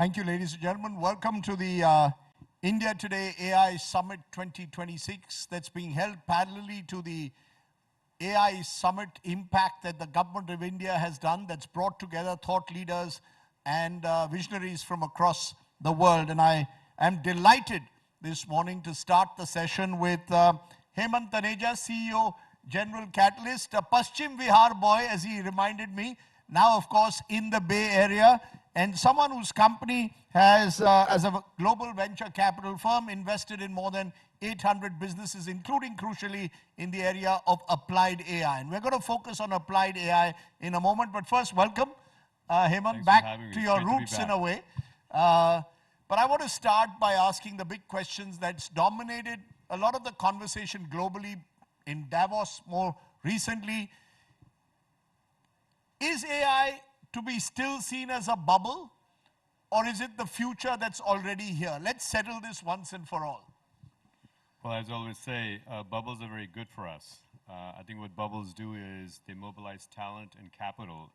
Thank you, ladies and gentlemen. Welcome to the India Today AI Summit 2026 that's being held parallelly to the AI Summit Impact that the government of India has done, that's brought together thought leaders and visionaries from across the world. And I am delighted this morning to start the session with Hemant Taneja, CEO, General Catalyst, a Paschim Vihar boy, as he reminded me, now, of course, in the Bay Area, and someone whose company has, as a global venture capital firm, invested in more than 800 businesses, including, crucially, in the area of applied AI. And we're going to focus on applied AI in a moment. But first, welcome, Hemant, back to your roots in a way. But I want to start by asking the big questions that's dominated a lot of the conversation globally, in Davos more recently. Is AI to be still seen as a bubble, or is it the future that's already here? Let's settle this once and for all. Well, as I always say, bubbles are very good for us. I think what bubbles do is they mobilize talent and capital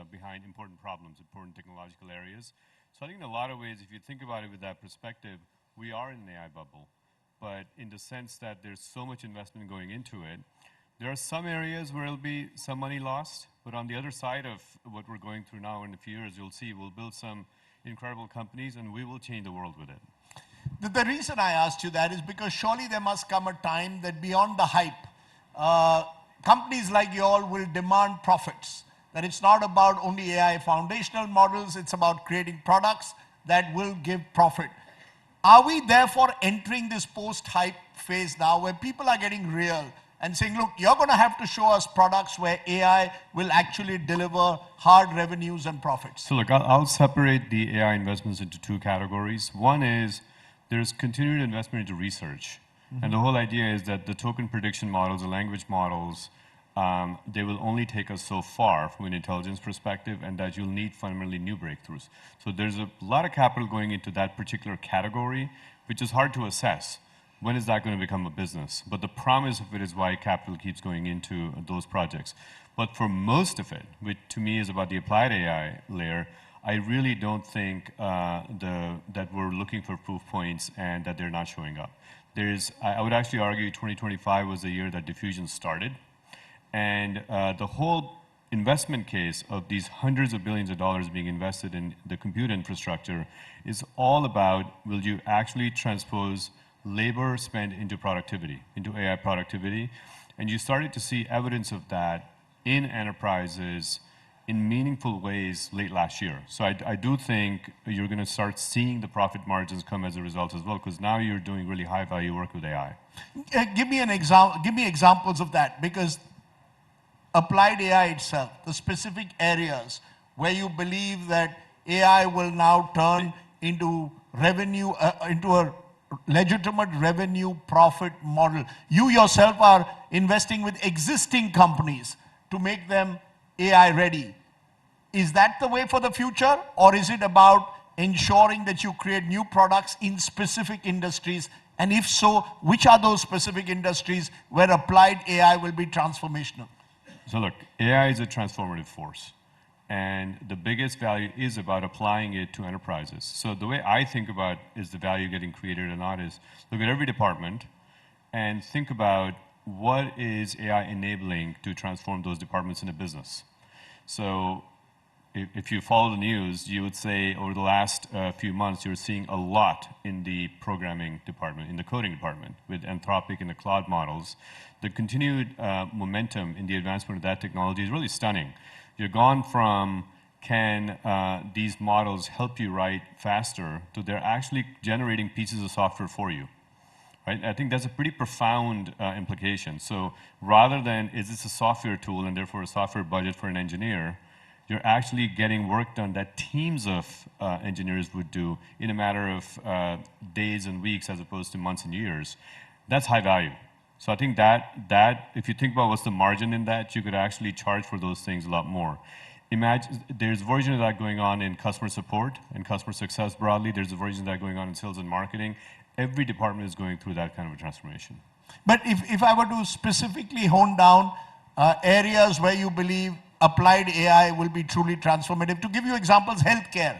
behind important problems, important technological areas. So I think in a lot of ways, if you think about it with that perspective, we are in an AI bubble. But in the sense that there's so much investment going into it, there are some areas where there'll be some money lost, but on the other side of what we're going through now in a few years, you'll see we'll build some incredible companies and we will change the world with it. The reason I asked you that is because surely there must come a time that beyond the hype, companies like you all will demand profits. That it's not about only AI foundational models, it's about creating products that will give profit. Are we therefore entering this post-hype phase now where people are getting real and saying, look, you're going to have to show us products where AI will actually deliver hard revenues and profits? So look, I'll separate the AI investments into two categories. One is there's continued investment into research. And the whole idea is that the token prediction models, the language models, they will only take us so far from an intelligence perspective, and that you'll need fundamentally new breakthroughs. So there's a lot of capital going into that particular category, which is hard to assess. When is that going to become a business? But the promise of it is why capital keeps going into those projects. But for most of it, which to me is about the applied AI layer, I really don't think that we're looking for proof points and that they're not showing up. I would actually argue 2025 was the year that diffusion started. And the whole investment case of these hundreds of billions of dollars being invested in the compute infrastructure is all about, will you actually transpose labor spent into productivity, into AI productivity? And you started to see evidence of that in enterprises in meaningful ways late last year. So I do think you're going to start seeing the profit margins come as a result as well, because now you're doing really high value work with AI. Give me examples of that, because applied AI itself, the specific areas where you believe that AI will now turn into revenue, into a legitimate revenue profit model. You yourself are investing with existing companies to make them AI ready. Is that the way for the future, or is it about ensuring that you create new products in specific industries? And if so, which are those specific industries where applied AI will be transformational? So look, AI is a transformative force. And the biggest value is about applying it to enterprises. So the way I think about is the value getting created or not is look at every department and think about what is AI enabling to transform those departments in a business. So if you follow the news, you would say over the last few months, you're seeing a lot in the programming department, in the coding department, with Anthropic and the cloud models. The continued momentum in the advancement of that technology is really stunning. You're gone from, can these models help you write faster, to they're actually generating pieces of software for you. Right? I think that's a pretty profound implication. So rather than, is this a software tool and therefore a software budget for an engineer, you're actually getting work done that teams of engineers would do in a matter of days and weeks as opposed to months and years. That's high value. So I think that if you think about what's the margin in that, you could actually charge for those things a lot more. Imagine there's a version of that going on in customer support and customer success broadly. There's a version of that going on in sales and marketing. Every department is going through that kind of a transformation. But if I were to specifically hone down areas where you believe applied AI will be truly transformative, to give you examples, healthcare.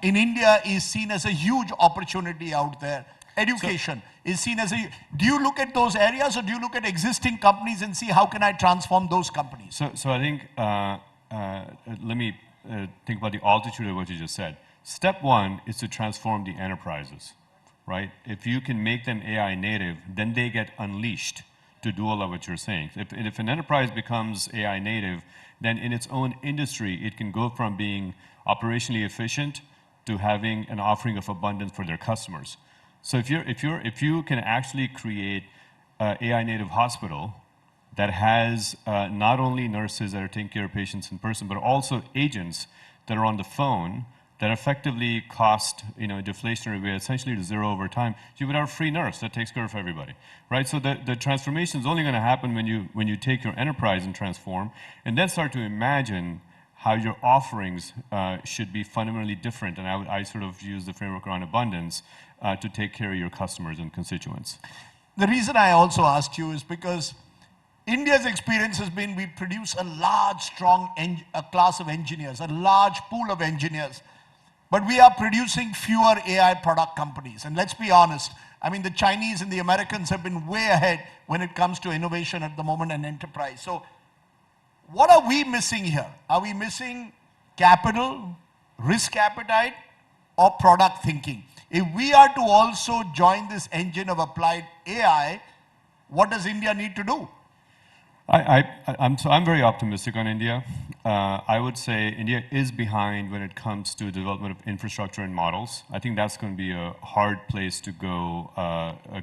in India is seen as a huge opportunity out there. Education is seen as a... Do you look at those areas, or do you look at existing companies and see how can I transform those companies? So I think, let me think about the altitude of what you just said. Step one is to transform the enterprises, right? If you can make them AI native, then they get unleashed to do all of what you're saying. If an enterprise becomes AI native, then in its own industry, it can go from being operationally efficient to having an offering of abundance for their customers. So if you can actually create an AI native hospital that has not only nurses that are taking care of patients in person, but also agents that are on the phone that effectively cost, a deflationary way, essentially to zero over time, you would have a free nurse that takes care of everybody, right? So the transformation is only going to happen when you take your enterprise and transform, and then start to imagine how your offerings should be fundamentally different. And I sort of use the framework around abundance to take care of your customers and constituents. The reason I also asked you is because India's experience has been we produce a large, strong class of engineers, a large pool of engineers. But we are producing fewer AI product companies. And let's be honest, I mean, the Chinese and the Americans have been way ahead when it comes to innovation at the moment and enterprise. So what are we missing here? Are we missing capital, risk appetite, or product thinking? If we are to also join this engine of applied AI, what does India need to do? I'm very optimistic on India. I would say India is behind when it comes to development of infrastructure and models. I think that's going to be a hard place to go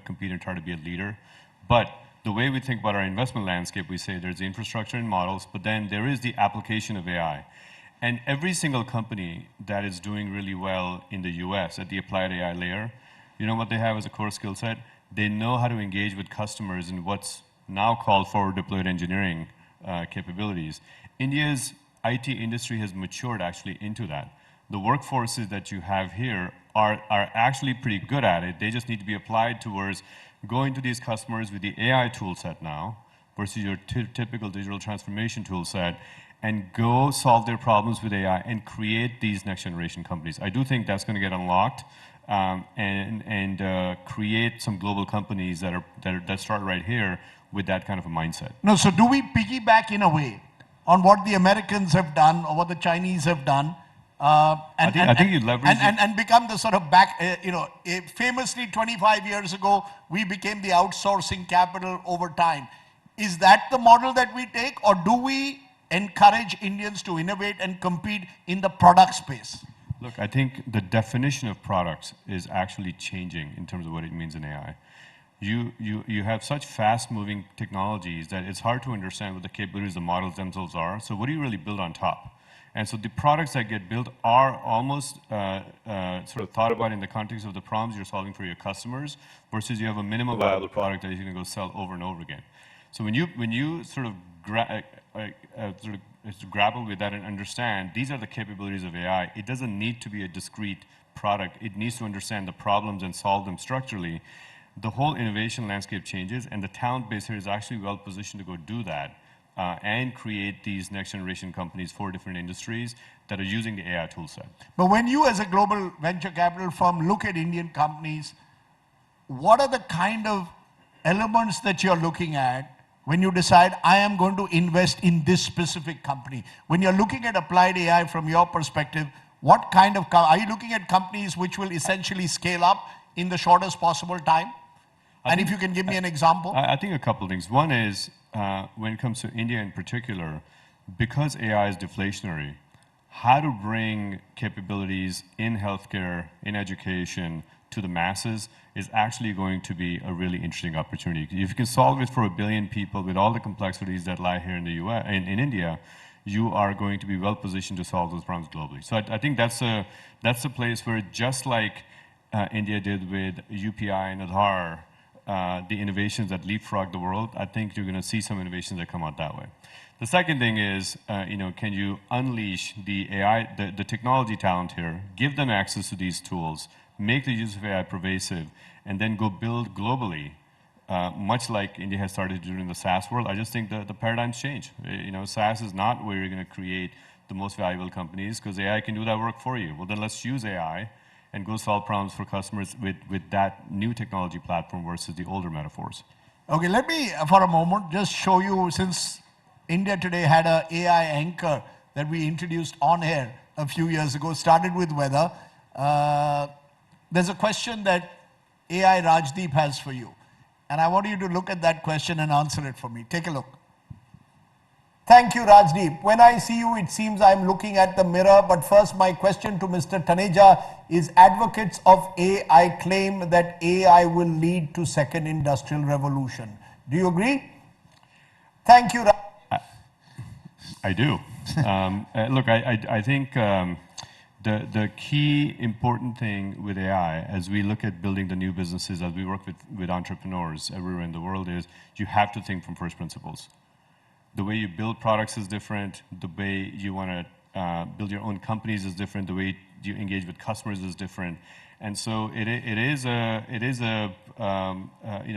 compete and try to be a leader. But the way we think about our investment landscape, we say there's the infrastructure and models, but then there is the application of AI. And every single company that is doing really well in the US at the applied AI layer, you know what they have as a core skill set? They know how to engage with customers in what's now called forward deployed engineering capabilities. India's IT industry has matured actually into that. The workforces that you have here are actually pretty good at it. They just need to be applied towards going to these customers with the AI tool set now versus your typical digital transformation tool set, and go solve their problems with AI and create these next generation companies. I do think that's going to get unlocked and create some global companies that start right here with that kind of a mindset. No, so do we piggyback in a way on what the Americans have done or what the Chinese have done? I think you leverage and become the sort of famously 25 years ago, we became the outsourcing capital over time. Is that the model that we take, or do we encourage Indians to innovate and compete in the product space? Look, I think the definition of products is actually changing in terms of what it means in AI. You have such fast-moving technologies that it's hard to understand what the capabilities of the models themselves are. So what do you really build on top? And so the products that get built are almost sort of thought about in the context of the problems you're solving for your customers, versus you have a minimum viable product that you're going to go sell over and over again. So when you sort of grapple with that and understand these are the capabilities of AI, it doesn't need to be a discrete product. It needs to understand the problems and solve them structurally. The whole innovation landscape changes, and the talent base here is actually well positioned to go do that and create these next generation companies for different industries that are using the AI tool set. But when you as a global venture capital firm look at Indian companies, what are the kind of elements that you're looking at when you decide, I am going to invest in this specific company? When you're looking at applied AI from your perspective, what kind of, are you looking at companies which will essentially scale up in the shortest possible time? And if you can give me an example. I think a couple of things. One is, when it comes to India in particular, because AI is deflationary, how to bring capabilities in healthcare, in education, to the masses is actually going to be a really interesting opportunity. If you can solve it for 1 billion people with all the complexities that lie here in the US, in India, you are going to be well positioned to solve those problems globally. So I think that's a place where, just like India did with UPI and Aadhaar, the innovations that leapfrog the world, I think you're going to see some innovations that come out that way. The second thing is, can you unleash the AI, the technology talent here, give them access to these tools, make the use of AI pervasive, and then go build globally, much like India has started to do in the SaaS world. I just think the paradigms change. SaaS is not where you're going to create the most valuable companies because AI can do that work for you. Well, then let's use AI and go solve problems for customers with that new technology platform versus the older metaphors. Okay, let me, for a moment, just show you, since India Today had an AI anchor that we introduced on air a few years ago, started with weather. There's a question that AI Rajdeep has for you. And I want you to look at that question and answer it for me. Take a look. Thank you, Rajdeep. When I see you, it seems I'm looking at the mirror. But first, my question to Mr. Taneja is, advocates of AI claim that AI will lead to second industrial revolution. Do you agree? Thank you, Rajdeep. I do. Look, I think the key important thing with AI, as we look at building the new businesses, as we work with entrepreneurs everywhere in the world, is you have to think from first principles. The way you build products is different. The way you want to build your own companies is different. The way you engage with customers is different. And so it is a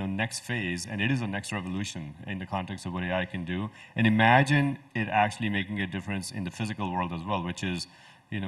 next phase, and it is a next revolution in the context of what AI can do. And imagine it actually making a difference in the physical world as well, which is,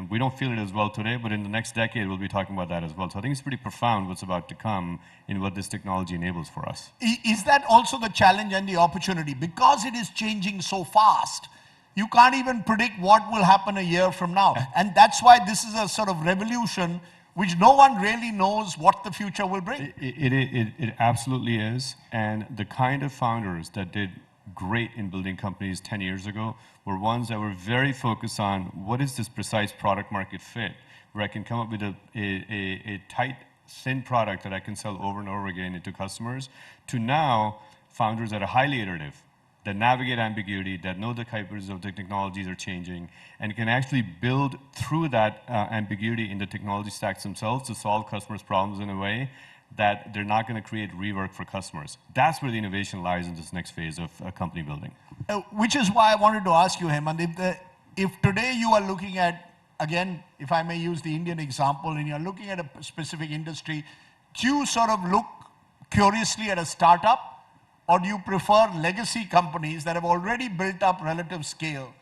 we don't feel it as well today, but in the next decade, we'll be talking about that as well. So I think it's pretty profound what's about to come in what this technology enables for us. Is that also the challenge and the opportunity? Because it is changing so fast, you can't even predict what will happen a year from now. And that's why this is a sort of revolution which no one really knows what the future will bring. It absolutely is. And the kind of founders that did great in building companies 10 years ago were ones that were very focused on what is this precise product market fit, where I can come up with a tight, thin product that I can sell over and over again into customers, to now founders that are highly iterative, that navigate ambiguity, that know the types of the technologies are changing, and can actually build through that ambiguity in the technology stacks themselves to solve customers' problems in a way that they're not going to create rework for customers. That's where the innovation lies in this next phase of company building. Which is why I wanted to ask you, Hemant, if today you are looking at, again, if I may use the Indian example, and you're looking at a specific industry, do you sort of look curiously at a startup, or do you prefer legacy companies that have already built up relative scale?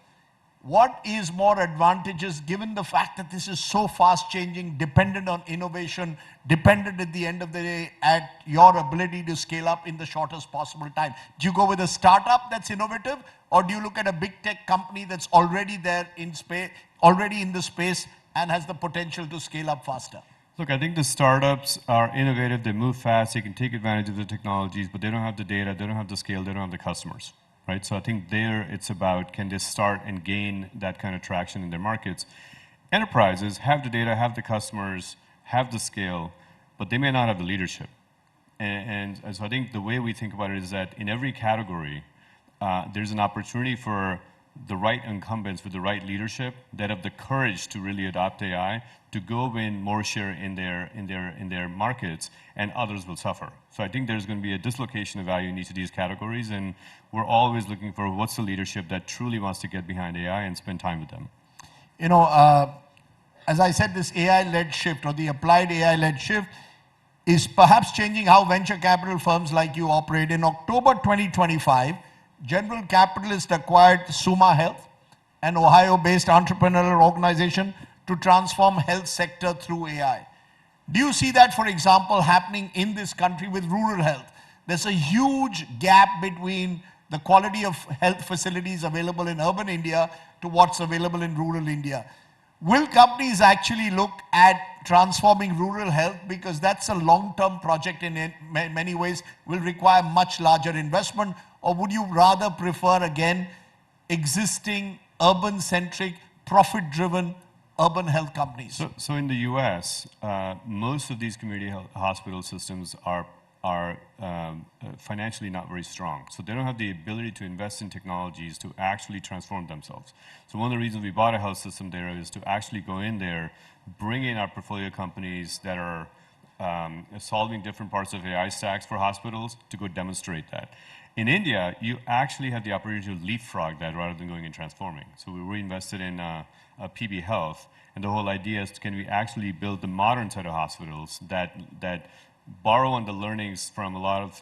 What is more advantageous given the fact that this is so fast changing, dependent on innovation, dependent at the end of the day at your ability to scale up in the shortest possible time? Do you go with a startup that's innovative, or do you look at a big tech company that's already there in space, already in the space, and has the potential to scale up faster? Look, I think the startups are innovative, they move fast, they can take advantage of the technologies, but they don't have the data, they don't have the scale, they don't have the customers. Right? So I think there it's about, can they start and gain that kind of traction in their markets? Enterprises have the data, have the customers, have the scale, but they may not have the leadership. And so I think the way we think about it is that in every category, there's an opportunity for the right incumbents with the right leadership that have the courage to really adopt AI, to go win more share in their markets, and others will suffer. So I think there's going to be a dislocation of value in each of these categories, and we're always looking for what's the leadership that truly wants to get behind AI and spend time with them. As I said, this AI-led shift, or the applied AI-led shift, is perhaps changing how venture capital firms like you operate. In October 2025, General Capitalist acquired Suma Health, an Ohio-based entrepreneurial organization to transform health sector through AI. Do you see that, for example, happening in this country with rural health? There's a huge gap between the quality of health facilities available in urban India to what's available in rural India. Will companies actually look at transforming rural health, because that's a long-term project in many ways, will require much larger investment, or would you rather prefer, again, existing urban-centric, profit-driven urban health companies? So in the US, most of these community health hospital systems are financially not very strong. So they don't have the ability to invest in technologies to actually transform themselves. So one of the reasons we bought a health system there is to actually go in there, bring in our portfolio companies that are solving different parts of AI stacks for hospitals to go demonstrate that. In India, you actually have the opportunity to leapfrog that rather than going and transforming. So we reinvested in PB Health, and the whole idea is, can we actually build the modern set of hospitals that borrow on the learnings from a lot of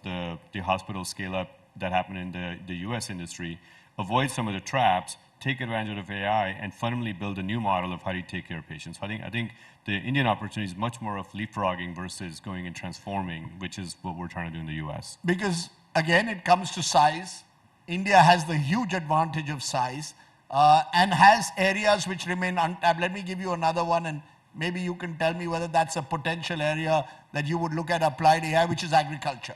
the hospital scale-up that happened in the US industry, avoid some of the traps, take advantage of AI and fundamentally build a new model of how do you take care of patients. I think the Indian opportunity is much more of leapfrogging versus going and transforming, which is what we're trying to do in the US. Because again, it comes to size. India has the huge advantage of size and has areas which remain untapped. Let me give you another one, and maybe you can tell me whether that's a potential area that you would look at applied AI, which is agriculture.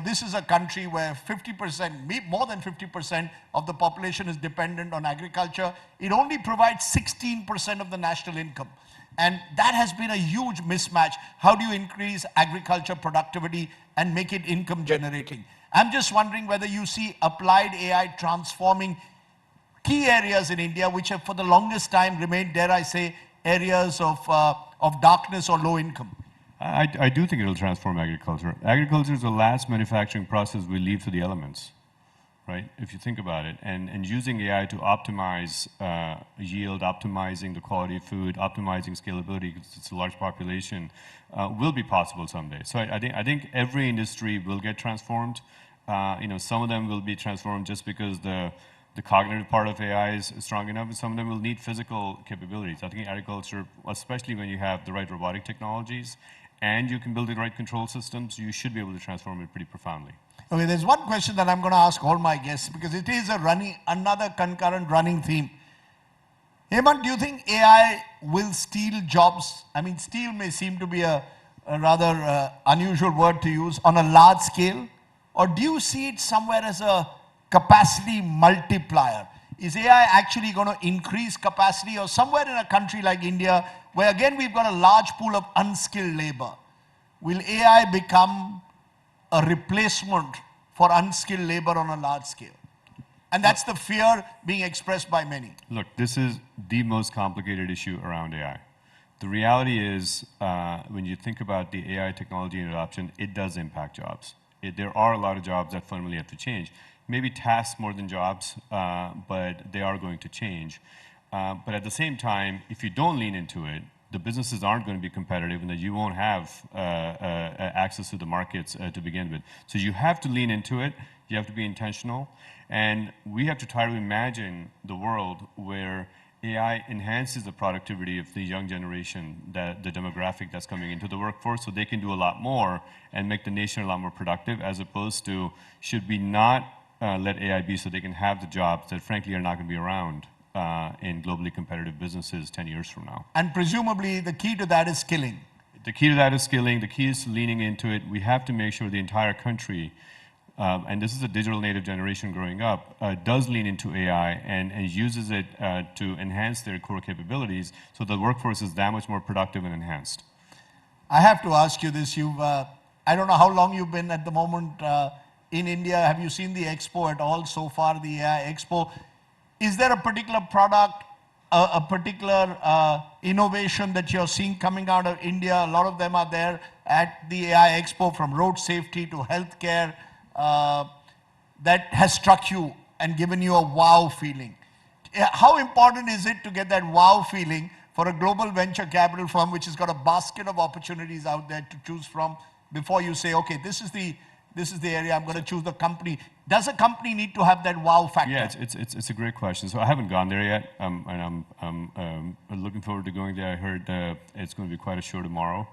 This is a country where 50%, more than 50% of the population is dependent on agriculture. It only provides 16% of the national income. And that has been a huge mismatch. How do you increase agriculture productivity and make it income generating? I'm just wondering whether you see applied AI transforming key areas in India, which have for the longest time remained, dare I say, areas of darkness or low income. I do think it'll transform agriculture. Agriculture is the last manufacturing process we leave to the elements, right? If you think about it, and using AI to optimize yield, optimizing the quality of food, optimizing scalability, because it's a large population, will be possible someday. So I think every industry will get transformed. Some of them will be transformed just because the cognitive part of AI is strong enough, and some of them will need physical capabilities. I think agriculture, especially when you have the right robotic technologies, and you can build the right control systems, you should be able to transform it pretty profoundly. Okay, there's one question that I'm going to ask all my guests, because it is another concurrent running theme. Hemant, do you think AI will steal jobs? I mean, steal may seem to be a rather unusual word to use on a large scale. Or do you see it somewhere as a capacity multiplier? Is AI actually going to increase capacity? Or somewhere in a country like India, where again we've got a large pool of unskilled labor, will AI become a replacement for unskilled labor on a large scale? And that's the fear being expressed by many. Look, this is the most complicated issue around AI. The reality is, when you think about the AI technology and adoption, it does impact jobs. There are a lot of jobs that fundamentally have to change. Maybe tasks more than jobs, but they are going to change. But at the same time, if you don't lean into it, the businesses aren't going to be competitive, and that you won't have access to the markets to begin with. So you have to lean into it. You have to be intentional. And we have to try to imagine the world where AI enhances the productivity of the young generation, the demographic that's coming into the workforce, so they can do a lot more and make the nation a lot more productive, as opposed to, should we not let AI be so they can have the jobs that frankly are not going to be around in globally competitive businesses 10 years from now. And presumably the key to that is skilling. The key to that is skilling. The key is leaning into it. We have to make sure the entire country, and this is a digital native generation growing up, does lean into AI and uses it to enhance their core capabilities, so the workforce is that much more productive and enhanced. I have to ask you this. I don't know how long you've been at the moment in India. Have you seen the expo at all so far, the AI expo? Is there a particular product, a particular innovation that you're seeing coming out of India? A lot of them are there at the AI expo, from road safety to healthcare, that has struck you and given you a wow feeling. How important is it to get that wow feeling for a global venture capital firm which has got a basket of opportunities out there to choose from, before you say, okay, this is the area I'm going to choose the company? Does a company need to have that wow factor? Yeah, it's a great question. So I haven't gone there yet, and I'm looking forward to going there. I heard it's going to be quite a show tomorrow.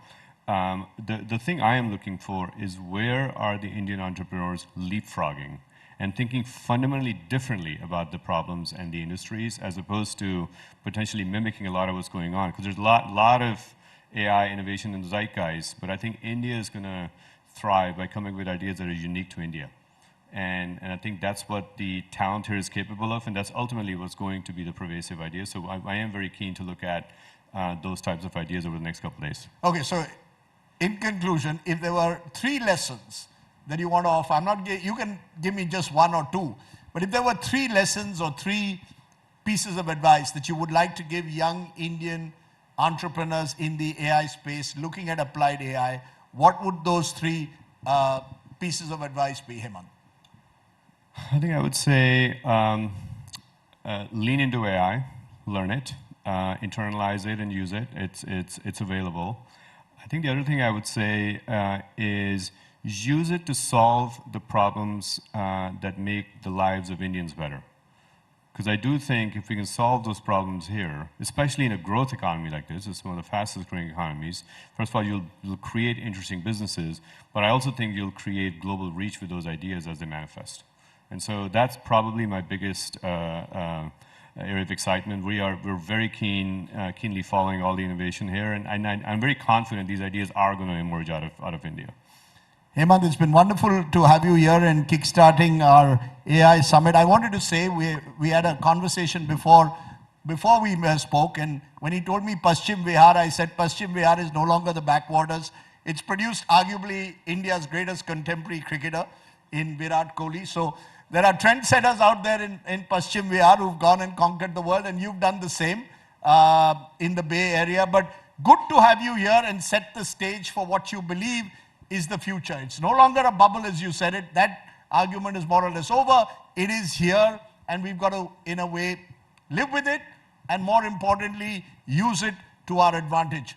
The thing I am looking for is, where are the Indian entrepreneurs leapfrogging and thinking fundamentally differently about the problems and the industries, as opposed to potentially mimicking a lot of what's going on? Because there's a lot of AI innovation in the zeitgeist, but I think India is going to thrive by coming with ideas that are unique to India. And I think that's what the talent here is capable of, and that's ultimately what's going to be the pervasive idea. So I am very keen to look at those types of ideas over the next couple of days. Okay, so in conclusion, if there were 3 lessons that you want to offer, you can give me just 1 or 2, but if there were 3 lessons or 3 pieces of advice that you would like to give young Indian entrepreneurs in the AI space looking at applied AI, what would those 3 pieces of advice be, Hemant? I think I would say lean into AI, learn it, internalize it, and use it. It's available. I think the other thing I would say is use it to solve the problems that make the lives of Indians better. Because I do think if we can solve those problems here, especially in a growth economy like this, it's one of the fastest growing economies, first of all, you'll create interesting businesses, but I also think you'll create global reach with those ideas as they manifest. And so that's probably my biggest area of excitement. We're very keenly following all the innovation here, and I'm very confident these ideas are going to emerge out of India. Hemant, it's been wonderful to have you here and kickstarting our AI summit. I wanted to say we had a conversation before we spoke, and when he told me Paschim Vihar, I said Paschim Vihar is no longer the backwaters. It's produced arguably India's greatest contemporary cricketer in Virat Kohli. So there are trendsetters out there in Paschim Vihar who've gone and conquered the world, and you've done the same in the Bay Area. But good to have you here and set the stage for what you believe is the future. It's no longer a bubble, as you said it. That argument is more or less over. It is here, and we've got to, in a way, live with it, and more importantly, use it to our advantage.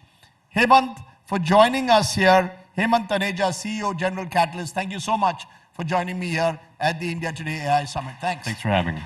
Hemant, for joining us here, Hemant Taneja, CEO, General Catalyst, thank you so much for joining me here at the India Today AI Summit. Thanks. Thanks for having me.